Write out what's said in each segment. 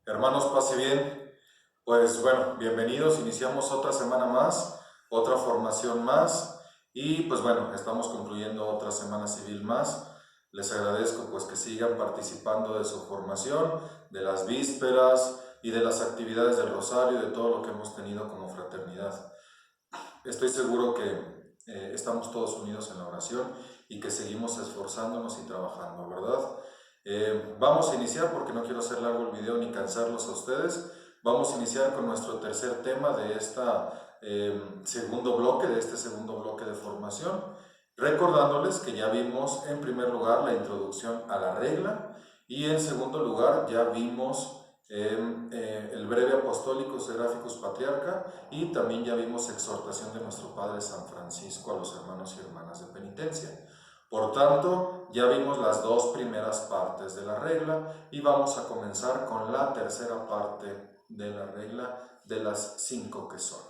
Hermanos, paz y bien. Pues bueno, bienvenidos. Iniciamos otra semana más, otra formación más y pues bueno, estamos concluyendo otra semana civil más. Les agradezco pues que sigan participando de su formación, de las vísperas y de las actividades del rosario y de todo lo que hemos tenido como fraternidad. Estoy seguro que estamos todos unidos en la oración y que seguimos esforzándonos y trabajando, ¿verdad? Vamos a iniciar, porque no quiero hacer largo el video ni cansarlos a ustedes. Vamos a iniciar con nuestro tercer tema de este segundo bloque de formación, recordándoles que ya vimos en primer lugar la introducción a la regla y en segundo lugar ya vimos el breve apostólico Seráficos Patriarca y también ya vimos exhortación de nuestro Padre San Francisco a los hermanos y hermanas de penitencia. Por tanto, ya vimos las dos primeras partes de la regla y vamos a comenzar con la tercera parte de la regla de las 5 que son.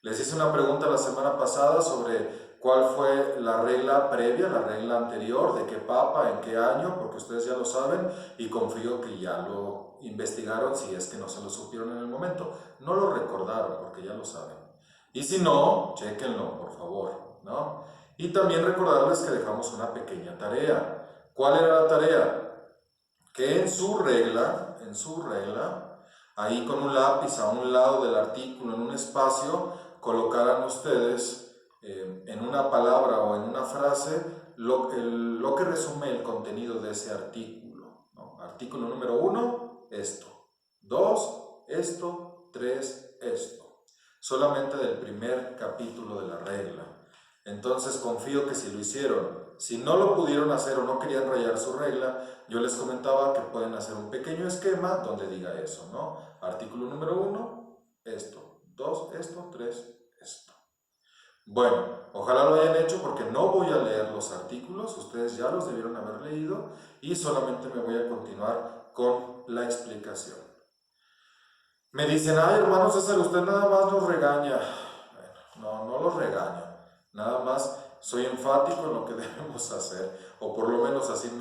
Les hice una pregunta la semana pasada sobre cuál fue la regla previa, la regla anterior, de qué papa, en qué año, porque ustedes ya lo saben y confío que ya lo investigaron si es que no se lo supieron en el momento. No lo recordaron porque ya lo saben. Y si no, chéquenlo, por favor, ¿no? Y también recordarles que dejamos una pequeña tarea. ¿Cuál era la tarea? Que en su regla, ahí con un lápiz a un lado del artículo, en un espacio, colocaran ustedes en una palabra o en una frase lo que resume el contenido de ese artículo, ¿no? Artículo número 1, esto. 2, esto. 3, esto. Solamente del primer capítulo de la regla. Entonces confío que si lo hicieron, si no lo pudieron hacer o no querían rayar su regla, yo les comentaba que pueden hacer un pequeño esquema donde diga eso, ¿no? Artículo número 1, esto. 2, esto. 3, esto. Bueno, ojalá lo hayan hecho porque no voy a leer los artículos, ustedes ya los debieron haber leído y solamente me voy a continuar con la explicación. Me dicen, ay hermano César, usted nada más nos regaña. Bueno, no los regaño, nada más soy enfático en lo que debemos hacer, o por lo menos así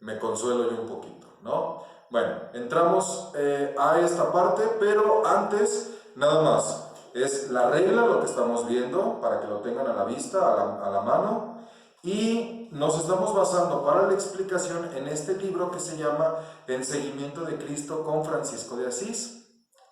me consuelo yo un poquito, ¿no? Bueno, entramos a esta parte, pero antes, nada más, es la regla lo que estamos viendo, para que lo tengan a la vista, a la mano, y nos estamos basando para la explicación en este libro que se llama En seguimiento de Cristo con Francisco de Asís.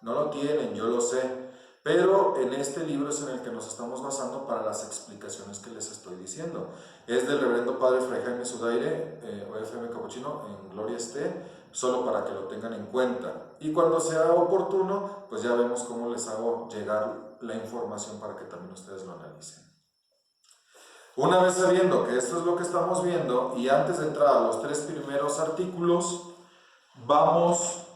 No lo tienen, yo lo sé, pero en este libro es en el que nos estamos basando para las explicaciones que les estoy diciendo. Es del reverendo padre Fray Jaime Sudaire, OFM Capuchino, en Gloria esté, solo para que lo tengan en cuenta. Y cuando sea oportuno, pues ya vemos cómo les hago llegar la información para que también ustedes lo analicen. Una vez sabiendo que esto es lo que estamos viendo, y antes de entrar a los 3 primeros artículos, vamos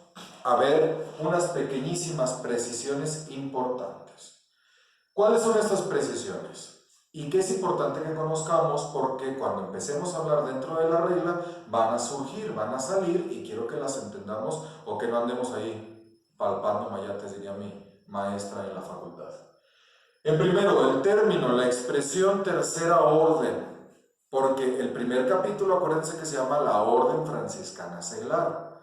a ver unas pequeñísimas precisiones importantes. ¿Cuáles son estas precisiones? Y que es importante que conozcamos porque cuando empecemos a hablar dentro de la regla van a surgir, van a salir y quiero que las entendamos o que no andemos ahí palpando mayates, diría mi maestra en la facultad. En primero, el término, la expresión tercera orden, porque el primer capítulo, acuérdense que se llama la Orden Franciscana Seglar.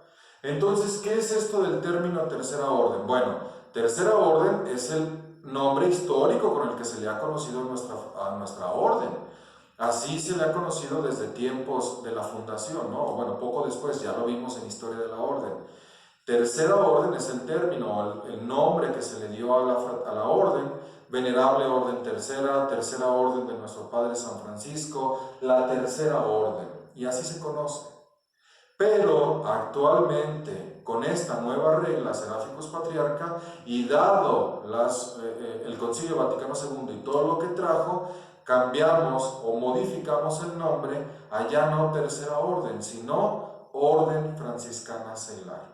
Entonces, ¿qué es esto del término tercera orden? Bueno, tercera orden es el nombre histórico con el que se le ha conocido a nuestra orden. Así se le ha conocido desde tiempos de la fundación, ¿no? Bueno, poco después, ya lo vimos en Historia de la Orden. Tercera orden es el término, el nombre que se le dio a la orden, venerable orden tercera, tercera orden de nuestro Padre San Francisco, la tercera orden, y así se conoce. Pero actualmente, con esta nueva regla Seráficos Patriarca, y dado el Concilio Vaticano II y todo lo que trajo, cambiamos o modificamos el nombre a ya no tercera orden, sino Orden Franciscana Seglar.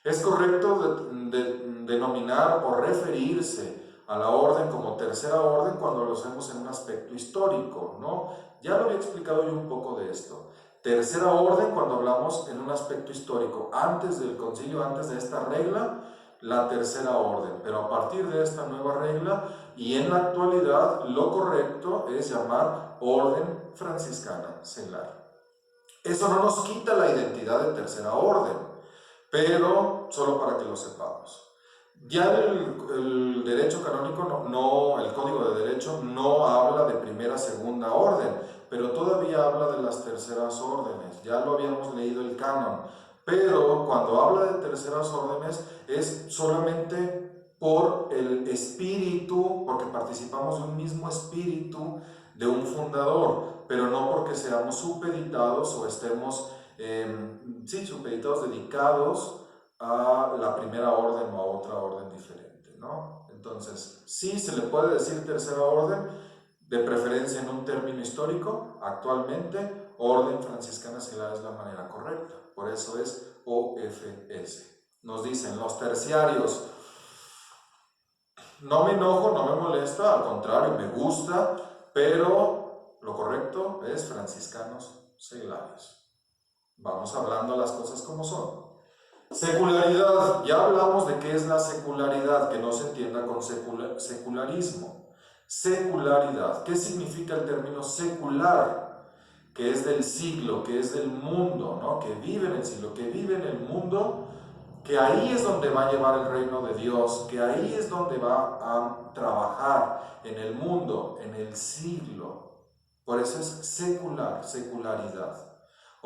Es correcto denominar o referirse a la orden como tercera orden cuando lo hacemos en un aspecto histórico, ¿no? Ya lo había explicado yo un poco de esto. Tercera orden cuando hablamos en un aspecto histórico, antes del concilio, antes de esta regla, la tercera orden, pero a partir de esta nueva regla y en la actualidad lo correcto es llamar Orden Franciscana Seglar. Eso no nos quita la identidad de tercera orden, pero solo para que lo sepamos. Ya el derecho canónico, el Código de Derecho no habla de primera, segunda orden, pero todavía habla de las terceras órdenes. Ya lo habíamos leído el canon, pero cuando habla de terceras órdenes es solamente por el espíritu, porque participamos de un mismo espíritu de un fundador, pero no porque seamos supeditados o estemos, supeditados, dedicados a la primera orden o a otra orden diferente, ¿no? Entonces, sí se le puede decir tercera orden, de preferencia en un término histórico. Actualmente, orden franciscana seglar es la manera correcta, por eso es OFS. Nos dicen los terciarios. No me enojo, no me molesta, al contrario, me gusta, pero lo correcto es franciscanos seglares. Vamos hablando las cosas como son. Secularidad, ya hablamos de qué es la secularidad, que no se entienda con secularismo. Secularidad, ¿qué significa el término secular? Que es del siglo, que es del mundo, ¿no? Que vive en el siglo, que vive en el mundo, que ahí es donde va a llevar el reino de Dios, que ahí es donde va a trabajar en el mundo, en el siglo. Por eso es secular, secularidad.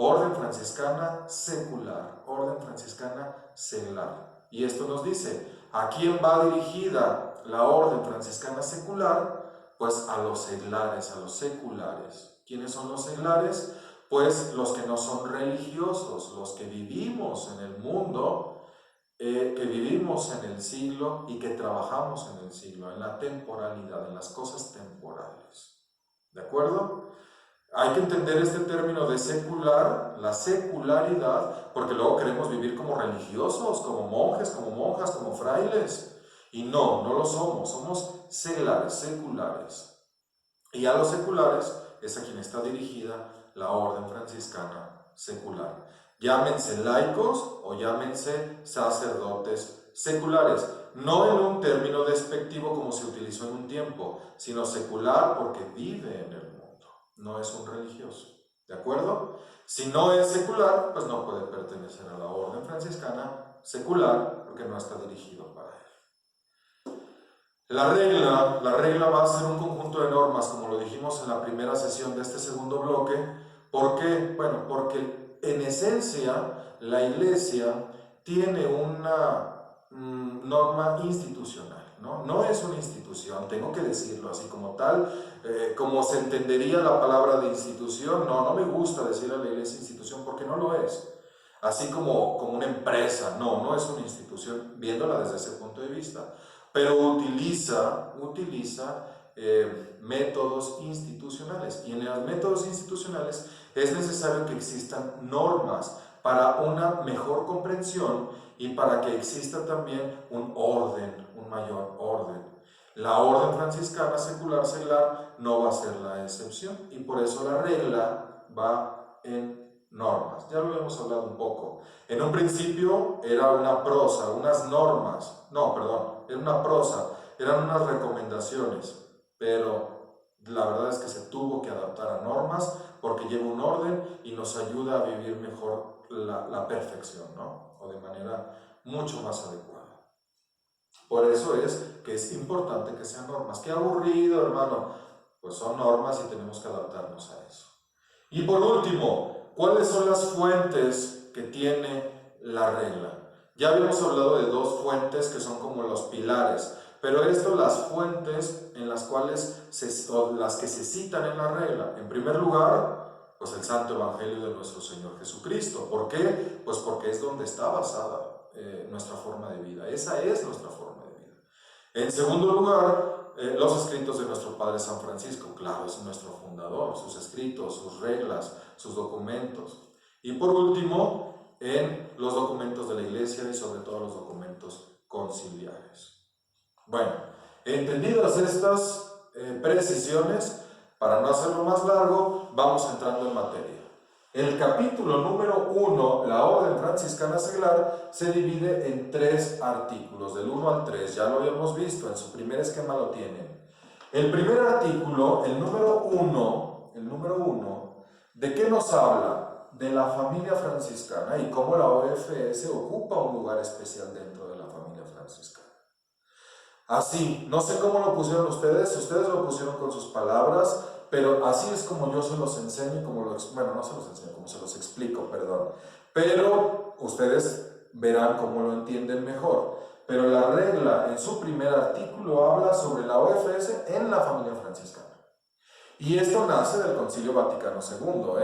Orden franciscana secular, orden franciscana seglar. Y esto nos dice, ¿a quién va dirigida la orden franciscana secular? Pues a los seglares, a los seculares. ¿Quiénes son los seglares? Pues los que no son religiosos, los que vivimos en el mundo, que vivimos en el siglo y que trabajamos en el siglo, en la temporalidad, en las cosas temporales. ¿De acuerdo? Hay que entender este término de secular, la secularidad, porque luego queremos vivir como religiosos, como monjes, como monjas, como frailes. Y no lo somos, somos seglares, seculares. Y a los seculares es a quien está dirigida la orden franciscana secular. Llámense laicos o llámense sacerdotes seculares, no en un término despectivo como se utilizó en un tiempo, sino secular porque vive en el mundo, no es un religioso, ¿de acuerdo? Si no es secular, pues no puede pertenecer a la orden franciscana secular porque no está dirigido para él. La regla va a ser un conjunto de normas, como lo dijimos en la primera sesión de este segundo bloque. ¿Por qué? Bueno, porque en esencia la Iglesia tiene una norma institucional, ¿no? No es una institución, tengo que decirlo así como tal, como se entendería la palabra de institución. No me gusta decir a la Iglesia institución porque no lo es. Así como una empresa, no es una institución, viéndola desde ese punto de vista, pero utiliza métodos institucionales, y en los métodos institucionales es necesario que existan normas para una mejor comprensión y para que exista también un orden, un mayor orden. La orden franciscana secular seglar no va a ser la excepción, y por eso la regla va en normas. Ya lo hemos hablado un poco. En un principio era una prosa, unas normas, era una prosa, eran unas recomendaciones, pero la verdad es que se tuvo que adaptar a normas porque lleva un orden y nos ayuda a vivir mejor la perfección, ¿no? O de manera mucho más adecuada. Por eso es que es importante que sean normas. ¡Qué aburrido, hermano! Pues son normas y tenemos que adaptarnos a eso. Y por último, ¿cuáles son las fuentes que tiene la regla? Ya habíamos hablado de dos fuentes que son como los pilares, pero las fuentes en las cuales las que se citan en la regla, en primer lugar, pues el Santo Evangelio de nuestro Señor Jesucristo. ¿Por qué? Pues porque es donde está basada nuestra forma de vida. Esa es nuestra forma de vida. En segundo lugar, los escritos de nuestro Padre San Francisco. Claro, es nuestro fundador, sus escritos, sus reglas, sus documentos. Y por último, en los documentos de la Iglesia y sobre todo los documentos conciliares. Bueno, entendidas estas precisiones, para no hacerlo más largo, vamos entrando en materia. El capítulo número 1, la Orden Franciscana Seglar, se divide en 3 artículos, del 1 al 3, ya lo habíamos visto, en su primer esquema lo tienen. El primer artículo, el número 1, ¿de qué nos habla? de la familia franciscana y cómo la OFS ocupa un lugar especial dentro de la familia franciscana. Así, no sé cómo lo pusieron ustedes lo pusieron con sus palabras, pero así es como yo se los enseño, bueno, no se los enseño, como se los explico, perdón. Pero ustedes verán cómo lo entienden mejor. Pero la regla en su primer artículo habla sobre la OFS en la familia franciscana. Y esto nace del Concilio Vaticano II.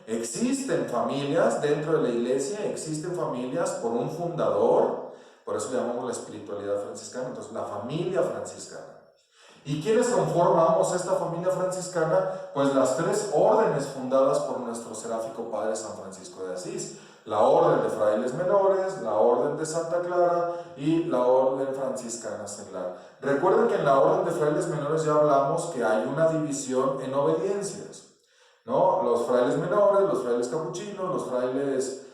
Existen familias dentro de la iglesia, existen familias por un fundador, por eso le llamamos la espiritualidad franciscana, entonces la familia franciscana. ¿Y quiénes conformamos esta familia franciscana? Pues las tres órdenes fundadas por nuestro seráfico padre San Francisco de Asís. La orden de frailes menores, la orden de Santa Clara y la orden franciscana seglar. Recuerden que en la orden de frailes menores ya hablamos que hay una división en obediencias, ¿no? Los frailes menores, los frailes capuchinos, los frailes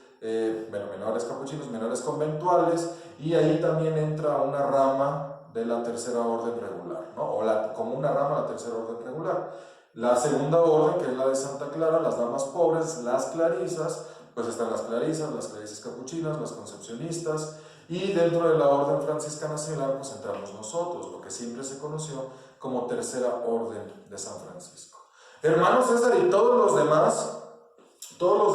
menores capuchinos, menores conventuales, y ahí también entra una rama de la tercera orden regular, ¿no? Como una rama de la tercera orden regular. La segunda orden, que es la de Santa Clara, las damas pobres, las clarisas, pues están las clarisas capuchinas, las concepcionistas, y dentro de la orden franciscana seglar pues entramos nosotros, lo que siempre se conoció como tercera orden de San Francisco. Hermano César, y todos los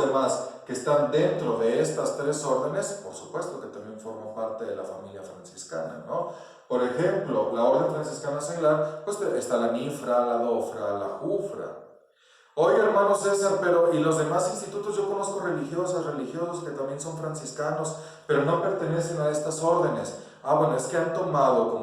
demás que están dentro de estas tres órdenes, por supuesto que también forman parte de la familia franciscana, ¿no? Por ejemplo, la orden franciscana seglar, pues está la Nifra, la Dofra, la Jufra. Oye, hermano César, pero ¿y los demás institutos? Yo conozco religiosos que también son franciscanos, pero no pertenecen a estas órdenes. Bueno, es que han tomado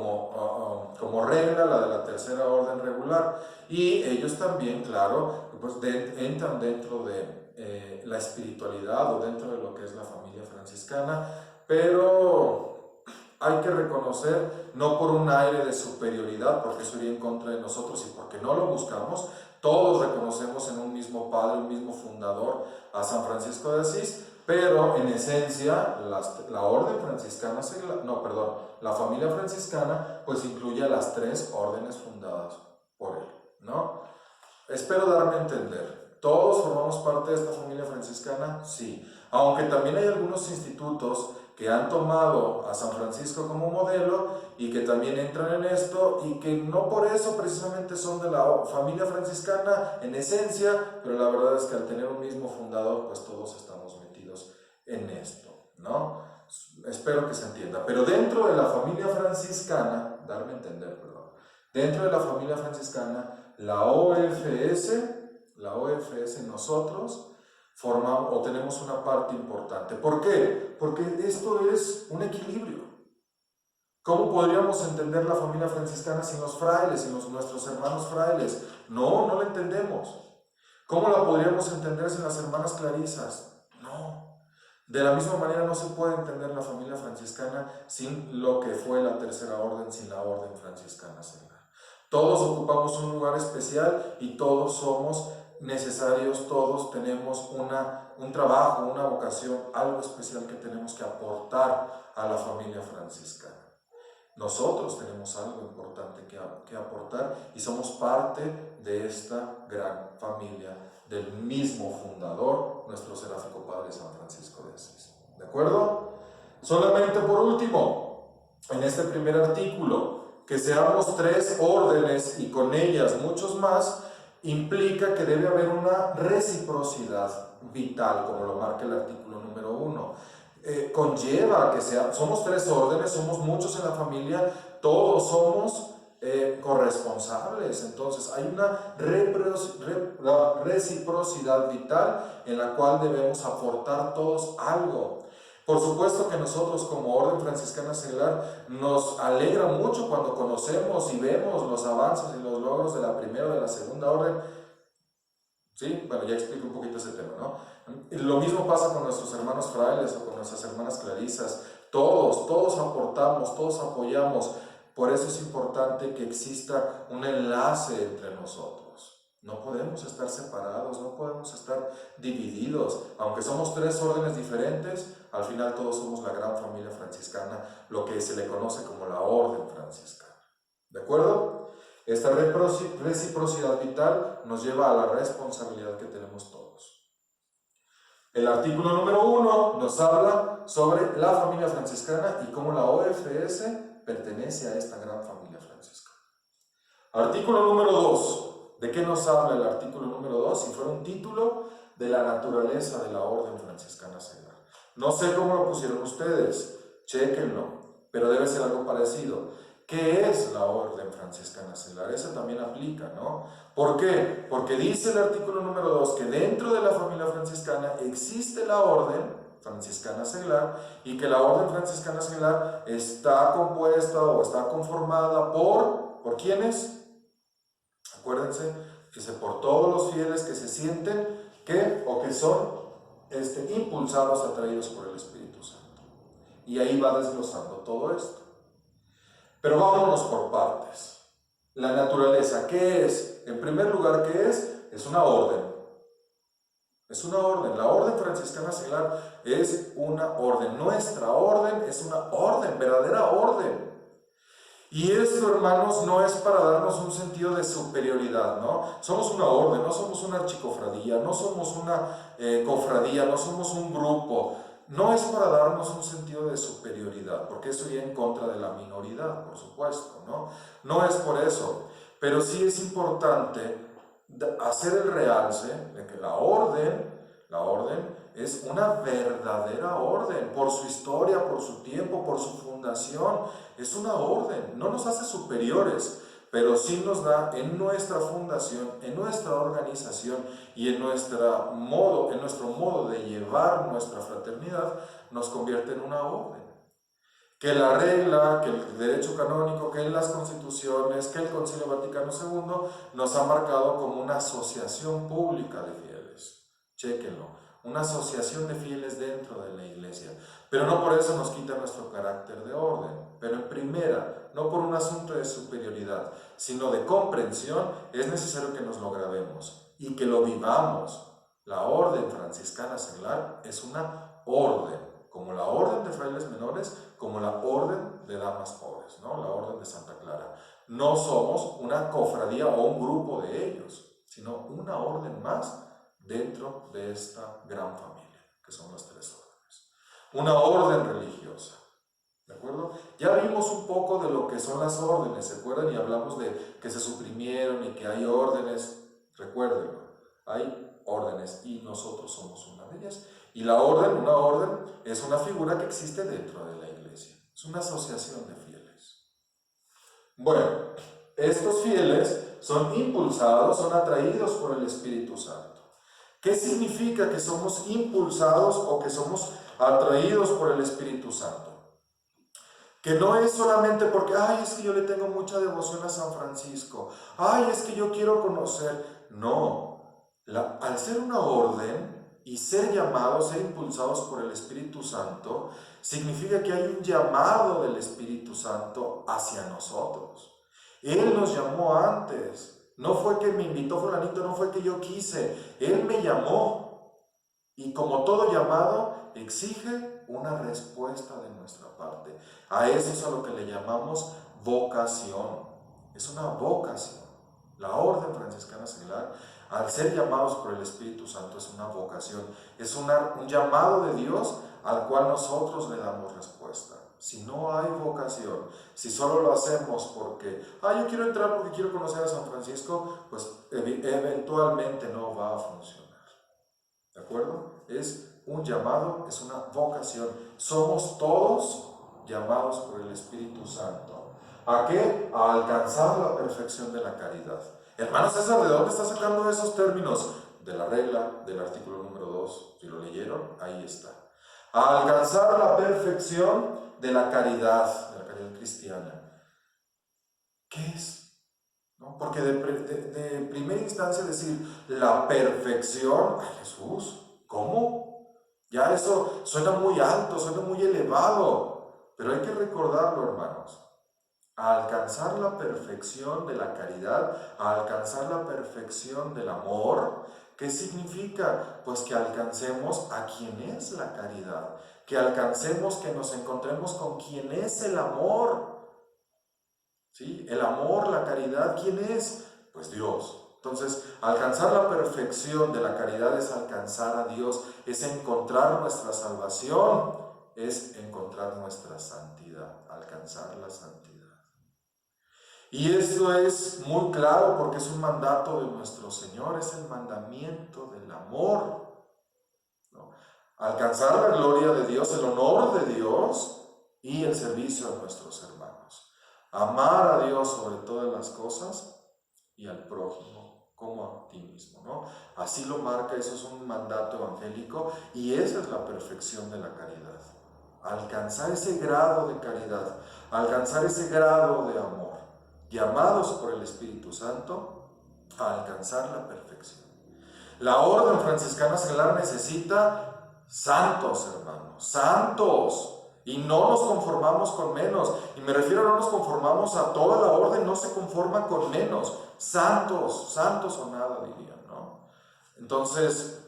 como regla la de la tercera orden regular, y ellos también, claro, pues entran dentro de la espiritualidad o dentro de lo que es la familia franciscana, pero hay que reconocer, no por un aire de superioridad, porque eso iría en contra de nosotros y porque no lo buscamos. Todos reconocemos en un mismo padre, un mismo fundador, a San Francisco de Asís, pero en esencia la orden franciscana, la familia franciscana, pues incluye a las tres órdenes fundadas por él, ¿no? Espero darme a entender. ¿Todos formamos parte de esta familia franciscana? Sí. Aunque también hay algunos institutos que han tomado a San Francisco como modelo y que también entran en esto, y que no por eso precisamente son de la familia franciscana en esencia, pero la verdad es que al tener un mismo fundador, pues todos estamos metidos en esto, ¿no? Espero que se entienda. Pero dentro de la familia franciscana, darme a entender, perdón, dentro de la familia franciscana, la OFS, nosotros formamos o tenemos una parte importante. ¿Por qué? Porque esto es un equilibrio. ¿Cómo podríamos entender la familia franciscana sin los frailes, sin nuestros hermanos frailes? No la entendemos. ¿Cómo la podríamos entender sin las hermanas clarisas? No. De la misma manera no se puede entender la familia franciscana sin lo que fue la tercera orden, sin la orden franciscana seglar. Todos ocupamos un lugar especial y todos somos necesarios, todos tenemos un trabajo, una vocación, algo especial que tenemos que aportar a la familia franciscana. Nosotros tenemos algo importante que aportar y somos parte de esta gran familia del mismo fundador, nuestro seráfico padre San Francisco de Asís. ¿De acuerdo? Solamente por último, en este primer artículo, que seamos tres órdenes y con ellas muchos más, implica que debe haber una reciprocidad vital, como lo marca el artículo número 1. Conlleva que somos tres órdenes, somos muchos en la familia, todos somos corresponsables. Entonces hay una reciprocidad vital en la cual debemos aportar todos algo. Por supuesto que nosotros como Orden Franciscana Seglar nos alegra mucho cuando conocemos y vemos los avances y los logros de la primera o de la segunda orden. ¿Sí? Bueno, ya explico un poquito ese tema, ¿no? Lo mismo pasa con nuestros hermanos frailes o con nuestras hermanas clarisas. Todos aportamos, todos apoyamos. Por eso es importante que exista un enlace entre nosotros. No podemos estar separados, no podemos estar divididos. Aunque somos tres órdenes diferentes, al final todos somos la gran familia franciscana, lo que se le conoce como la orden franciscana. ¿De acuerdo? Esta reciprocidad vital nos lleva a la responsabilidad que tenemos todos. El artículo número 1 nos habla sobre la familia franciscana y cómo la OFS pertenece a esta gran familia franciscana. Artículo número 2. ¿De qué nos habla el artículo número 2? Si fuera un título, de la naturaleza de la orden franciscana seglar. No sé cómo lo pusieron ustedes, chéquenlo, pero debe ser algo parecido. ¿Qué es la orden franciscana seglar? Eso también aplica, ¿no? ¿Por qué? Porque dice el artículo número 2 que dentro de la familia franciscana existe la orden franciscana seglar y que la orden franciscana seglar está compuesta o está conformada ¿por quiénes? Acuérdense, dice, por todos los fieles que se sienten que son impulsados, atraídos por el Espíritu Santo. Y ahí va desglosando todo esto. Pero vámonos por partes. La naturaleza, ¿qué es? En primer lugar, ¿qué es? Es una orden. Es una orden. La orden franciscana seglar es una orden. Nuestra orden es una orden, verdadera orden. Y esto, hermanos, no es para darnos un sentido de superioridad, ¿no? Somos una orden, no somos una archicofradía, no somos una cofradía, no somos un grupo. No es para darnos un sentido de superioridad, porque eso iría en contra de la minoridad, por supuesto, ¿no? No es por eso, pero sí es importante hacer el realce de que la orden es una verdadera orden, por su historia, por su tiempo, por su fundación. Es una orden, no nos hace superiores, pero sí nos da en nuestra fundación, en nuestra organización y en nuestro modo de llevar nuestra fraternidad, nos convierte en una orden. Que la regla, que el derecho canónico, que las constituciones, que el Concilio Vaticano II nos ha marcado como una asociación pública de fieles. Chéquenlo, una asociación de fieles dentro de la iglesia. Pero no por eso nos quita nuestro carácter de orden. Pero en primera, no por un asunto de superioridad, sino de comprensión, es necesario que nos lo grabemos y que lo vivamos. La orden franciscana seglar es una orden, como la orden de frailes menores, como la orden de damas pobres, ¿no? La orden de Santa Clara. No somos una cofradía o un grupo de ellos, sino una orden más dentro de esta gran familia, que son las tres órdenes. Una orden religiosa, ¿de acuerdo? Ya vimos un poco de lo que son las órdenes, ¿se acuerdan? Y hablamos de que se suprimieron y que hay órdenes, recuérdenlo, hay órdenes y nosotros somos una de ellas. Y la orden, una orden, es una figura que existe dentro de la iglesia, es una asociación de fieles. Bueno, estos fieles son impulsados, son atraídos por el Espíritu Santo. ¿Qué significa que somos impulsados o que somos atraídos por el Espíritu Santo? Que no es solamente porque, ay, es que yo le tengo mucha devoción a San Francisco, ay, es que yo quiero conocer. No, al ser una orden y ser llamados, ser impulsados por el Espíritu Santo, significa que hay un llamado del Espíritu Santo hacia nosotros. Él nos llamó antes, no fue que me invitó fulanito, no fue que yo quise, Él me llamó. Y como todo llamado, exige una respuesta de nuestra parte. A eso es a lo que le llamamos vocación. Es una vocación. La orden franciscana seglar, al ser llamados por el Espíritu Santo, es una vocación. Es un llamado de Dios al cual nosotros le damos respuesta. Si no hay vocación, si solo lo hacemos porque, yo quiero entrar porque quiero conocer a San Francisco, pues eventualmente no va a funcionar. ¿De acuerdo? Es un llamado, es una vocación. Somos todos llamados por el Espíritu Santo. ¿A qué? A alcanzar la perfección de la caridad. Hermano César, ¿de dónde está sacando esos términos? De la regla del artículo número 2. Si lo leyeron, ahí está. A alcanzar la perfección de la caridad cristiana. ¿Qué es? ¿No? Porque de primera instancia decir la perfección, ¡ay, Jesús! ¿Cómo? Ya eso suena muy alto, suena muy elevado, pero hay que recordarlo, hermanos. A alcanzar la perfección de la caridad, a alcanzar la perfección del amor. ¿Qué significa? Pues que alcancemos a quien es la caridad, que alcancemos, que nos encontremos con quien es el amor. ¿Sí? El amor, la caridad, ¿quién es? Pues Dios. Entonces, alcanzar la perfección de la caridad es alcanzar a Dios, es encontrar nuestra salvación, es encontrar nuestra santidad, alcanzar la santidad. Y esto es muy claro porque es un mandato de nuestro Señor, es el mandamiento del amor, ¿no? Alcanzar la gloria de Dios, el honor de Dios y el servicio a nuestros hermanos. Amar a Dios sobre todas las cosas y al prójimo como a ti mismo, ¿no? Así lo marca, eso es un mandato evangélico y esa es la perfección de la caridad. Alcanzar ese grado de caridad, alcanzar ese grado de amor, llamados por el Espíritu Santo a alcanzar la perfección. La orden franciscana seglar necesita santos, hermanos, santos. Y no nos conformamos con menos. Y me refiero, no nos conformamos a toda la orden, no se conforma con menos. Santos, santos o nada, dirían, ¿no? Entonces,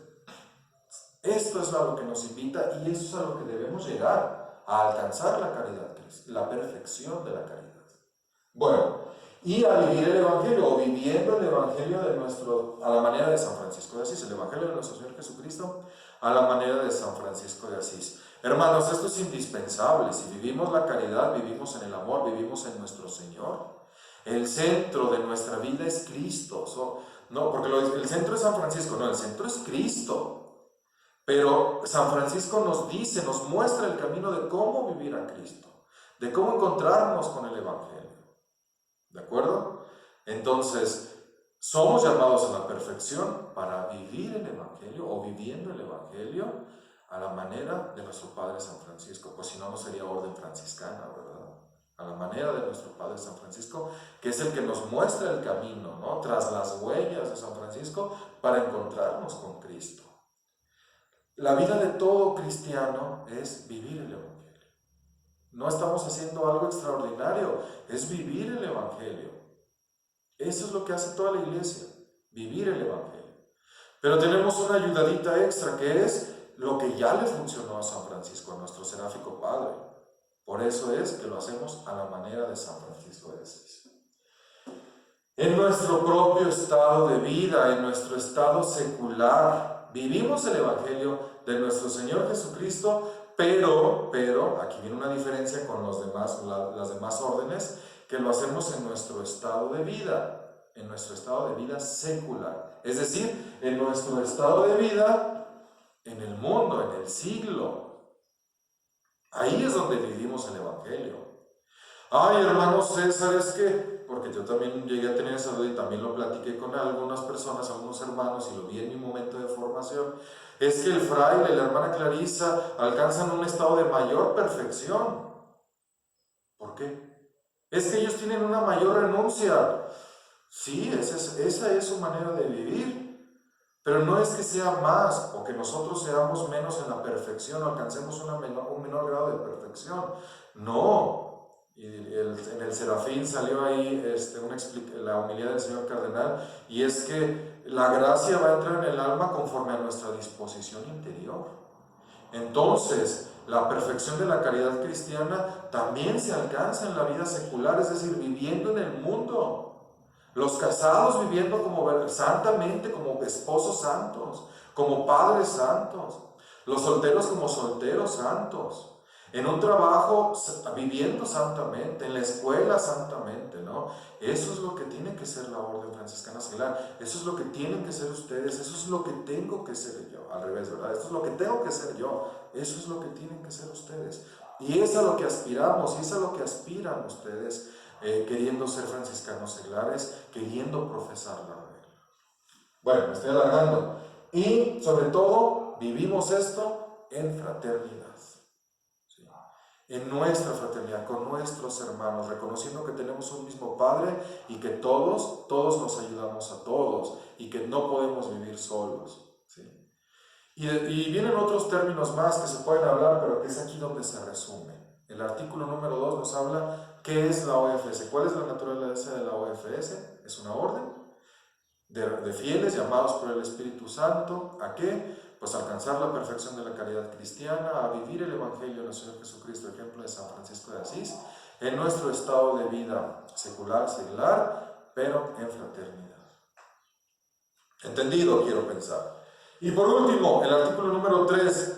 esto es a lo que nos invita y eso es a lo que debemos llegar, a alcanzar la caridad, la perfección de la caridad. Bueno, y a vivir el Evangelio, o viviendo el Evangelio de a la manera de San Francisco de Asís, el Evangelio de nuestro Señor Jesucristo, a la manera de San Francisco de Asís. Hermanos, esto es indispensable. Si vivimos la caridad, vivimos en el amor, vivimos en nuestro Señor. El centro de nuestra vida es Cristo. No, porque el centro es San Francisco, no, el centro es Cristo. Pero San Francisco nos dice, nos muestra el camino de cómo vivir a Cristo, de cómo encontrarnos con el Evangelio. ¿De acuerdo? Entonces, somos llamados a la perfección para vivir el Evangelio o viviendo el Evangelio a la manera de nuestro Padre San Francisco, pues si no, no sería orden franciscana, ¿verdad? A la manera de nuestro Padre San Francisco, que es el que nos muestra el camino, ¿no? Tras las huellas de San Francisco para encontrarnos con Cristo. La vida de todo cristiano es vivir el Evangelio. No estamos haciendo algo extraordinario, es vivir el Evangelio. Eso es lo que hace toda la iglesia, vivir el Evangelio. Pero tenemos una ayudadita extra que es lo que ya le funcionó a San Francisco, a nuestro seráfico Padre. Por eso es que lo hacemos a la manera de San Francisco de Asís. En nuestro propio estado de vida, en nuestro estado secular, vivimos el Evangelio de nuestro Señor Jesucristo, pero, aquí viene una diferencia con las demás órdenes, que lo hacemos en nuestro estado de vida secular. Es decir, en nuestro estado de vida, en el mundo, en el siglo. Ahí es donde vivimos el Evangelio. Ay, hermano César, es que, porque yo también llegué a tener esa duda y también lo platiqué con algunas personas, algunos hermanos, y lo vi en mi momento de formación, es que el fraile y la hermana Clarisa alcanzan un estado de mayor perfección. ¿Por qué? Es que ellos tienen una mayor renuncia. Sí, esa es su manera de vivir, pero no es que sea más o que nosotros seamos menos en la perfección o alcancemos un menor grado de perfección. No. Y en el Serafín salió ahí la homilía del señor cardenal, y es que la gracia va a entrar en el alma conforme a nuestra disposición interior. Entonces, la perfección de la caridad cristiana también se alcanza en la vida secular, es decir, viviendo en el mundo. Los casados viviendo santamente, como esposos santos, como padres santos. Los solteros como solteros santos. En un trabajo viviendo santamente, en la escuela santamente, ¿no? Eso es lo que tiene que ser la orden franciscana seglar, eso es lo que tienen que ser ustedes, eso es lo que tengo que ser yo, al revés, ¿verdad? Esto es lo que tengo que ser yo, eso es lo que tienen que ser ustedes. Y es a lo que aspiramos, y es a lo que aspiran ustedes, queriendo ser franciscanos seglares, queriendo profesar la regla. Bueno, me estoy alargando. Y sobre todo, vivimos esto en fraternidad. En nuestra fraternidad, con nuestros hermanos, reconociendo que tenemos un mismo Padre y que todos nos ayudamos a todos y que no podemos vivir solos. ¿Sí? Y vienen otros términos más que se pueden hablar, pero que es aquí donde se resume. El artículo número 2 nos habla qué es la OFS, cuál es la naturaleza de la OFS. Es una orden de fieles llamados por el Espíritu Santo. ¿A qué? Pues alcanzar la perfección de la caridad cristiana, a vivir el Evangelio de nuestro Señor Jesucristo, ejemplo de San Francisco de Asís, en nuestro estado de vida secular, pero en fraternidad. Entendido, quiero pensar. Y por último, el artículo número 3,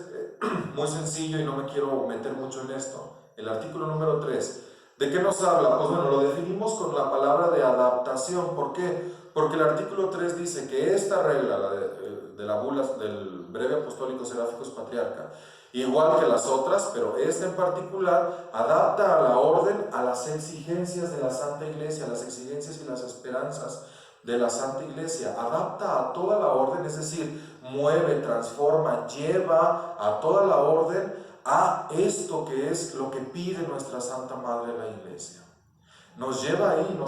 muy sencillo y no me quiero meter mucho en esto. El artículo número 3, ¿de qué nos habla? Pues bueno, lo definimos con la palabra de adaptación. ¿Por qué? Porque el artículo 3 dice que esta regla, la de la bula del Breve Apostólico Seráficos Patriarca, igual que las otras, pero esta en particular, adapta a la orden a las exigencias de la Santa Iglesia, las exigencias y las esperanzas de la Santa Iglesia, adapta a toda la orden, es decir, mueve, transforma, lleva a toda la orden a esto que es lo que pide nuestra Santa Madre la Iglesia. Nos lleva ahí,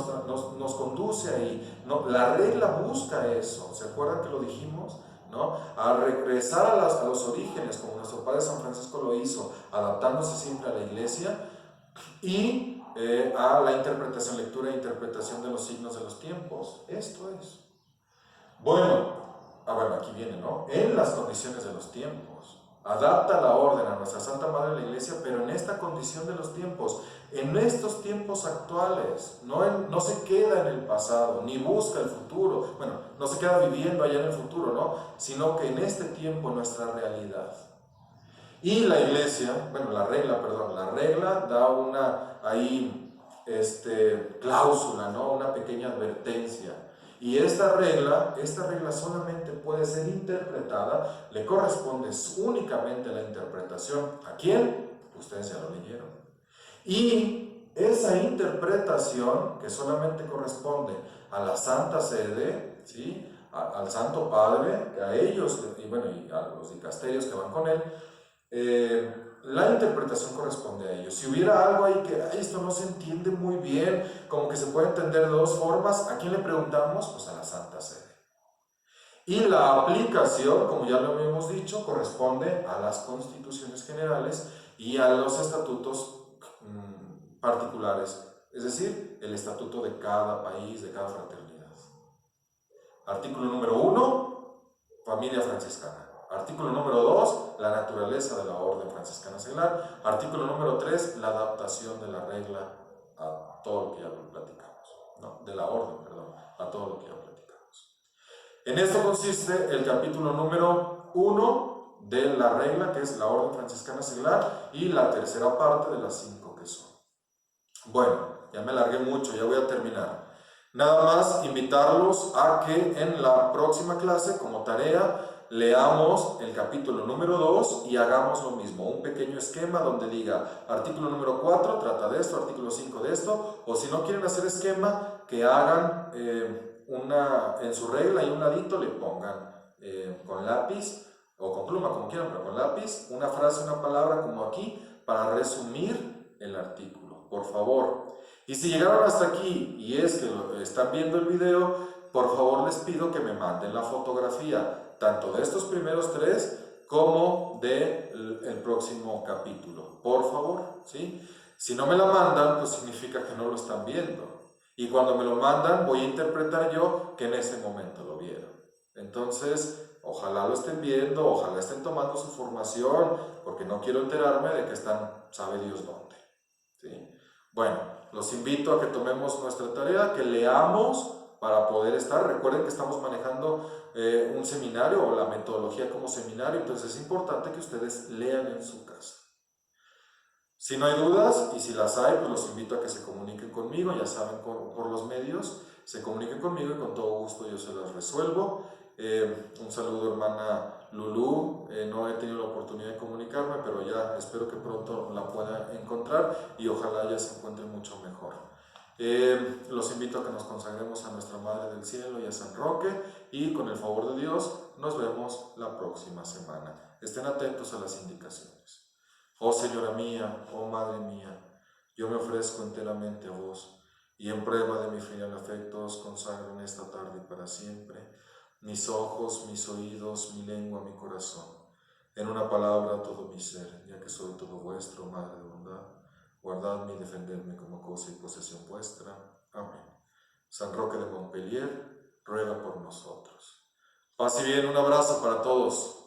nos conduce ahí. No, la regla busca eso, ¿se acuerdan que lo dijimos? ¿No? A regresar a los orígenes, como nuestro Padre San Francisco lo hizo, adaptándose siempre a la Iglesia, y a la interpretación, lectura e interpretación de los signos de los tiempos. Esto es. Bueno, aquí viene, ¿no? En las condiciones de los tiempos. Adapta la orden a nuestra Santa Madre de la Iglesia, pero en esta condición de los tiempos, en estos tiempos actuales, no se queda en el pasado, ni busca el futuro, bueno, no se queda viviendo allá en el futuro, ¿no? Sino que en este tiempo, en nuestra realidad. Y la Iglesia, la regla da una cláusula, ¿no? Una pequeña advertencia. Y esta regla solamente puede ser interpretada, le corresponde únicamente la interpretación. ¿A quién? Ustedes ya lo leyeron. Y esa interpretación, que solamente corresponde a la Santa Sede, ¿sí? Al Santo Padre, a ellos y a los dicasterios que van con él, la interpretación corresponde a ellos. Si hubiera algo ahí que esto no se entiende muy bien, como que se puede entender de dos formas, ¿a quién le preguntamos? Pues a la Santa Sede. Y la aplicación, como ya lo habíamos dicho, corresponde a las constituciones generales y a los estatutos particulares, es decir, el estatuto de cada país, de cada fraternidad. Artículo número 1, familia franciscana. Artículo número 2, la naturaleza de la orden franciscana seglar. Artículo número 3, la adaptación de la regla a todo lo que ya platicamos. No, de la orden, perdón, a todo lo que ya platicamos. En esto consiste el capítulo número 1 de la regla, que es la orden franciscana seglar, y la tercera parte de las 5 que son. Bueno, ya me alargué mucho, ya voy a terminar. Nada más invitarlos a que en la próxima clase, como tarea, leamos el capítulo número 2 y hagamos lo mismo, un pequeño esquema donde diga artículo número 4 trata de esto, artículo 5 de esto, o si no quieren hacer esquema, que hagan en su regla y un ladito le pongan con lápiz o con pluma, como quieran, pero con lápiz, una frase, una palabra como aquí, para resumir el artículo, por favor. Y si llegaron hasta aquí y es que están viendo el video, por favor les pido que me manden la fotografía, tanto de estos primeros 3 como del próximo capítulo, por favor, ¿sí? Si no me la mandan, pues significa que no lo están viendo. Y cuando me lo mandan, voy a interpretar yo que en ese momento lo vieron. Entonces, ojalá lo estén viendo, ojalá estén tomando su formación, porque no quiero enterarme de que están, sabe Dios dónde, ¿sí? Bueno, los invito a que tomemos nuestra tarea, que leamos para poder estar. Recuerden que estamos manejando un seminario o la metodología como seminario, entonces es importante que ustedes lean en su casa. Si no hay dudas, y si las hay, pues los invito a que se comuniquen conmigo, ya saben, por los medios, se comuniquen conmigo y con todo gusto yo se las resuelvo. Un saludo, hermana Lulú, no he tenido la oportunidad de comunicarme, pero ya espero que pronto la pueda encontrar y ojalá ya se encuentre mucho mejor. Los invito a que nos consagremos a nuestra Madre del Cielo y a San Roque, y con el favor de Dios nos vemos la próxima semana. Estén atentos a las indicaciones. Oh Señora mía, oh Madre mía, yo me ofrezco enteramente a vos, y en prueba de mi filial afecto os consagro en esta tarde y para siempre mis ojos, mis oídos, mi lengua, mi corazón, en una palabra todo mi ser, ya que soy todo vuestro, Madre de bondad, guardadme y defendedme como cosa y posesión vuestra. Amén. San Roque de Montpellier, ruega por nosotros. Paz y bien, un abrazo para todos.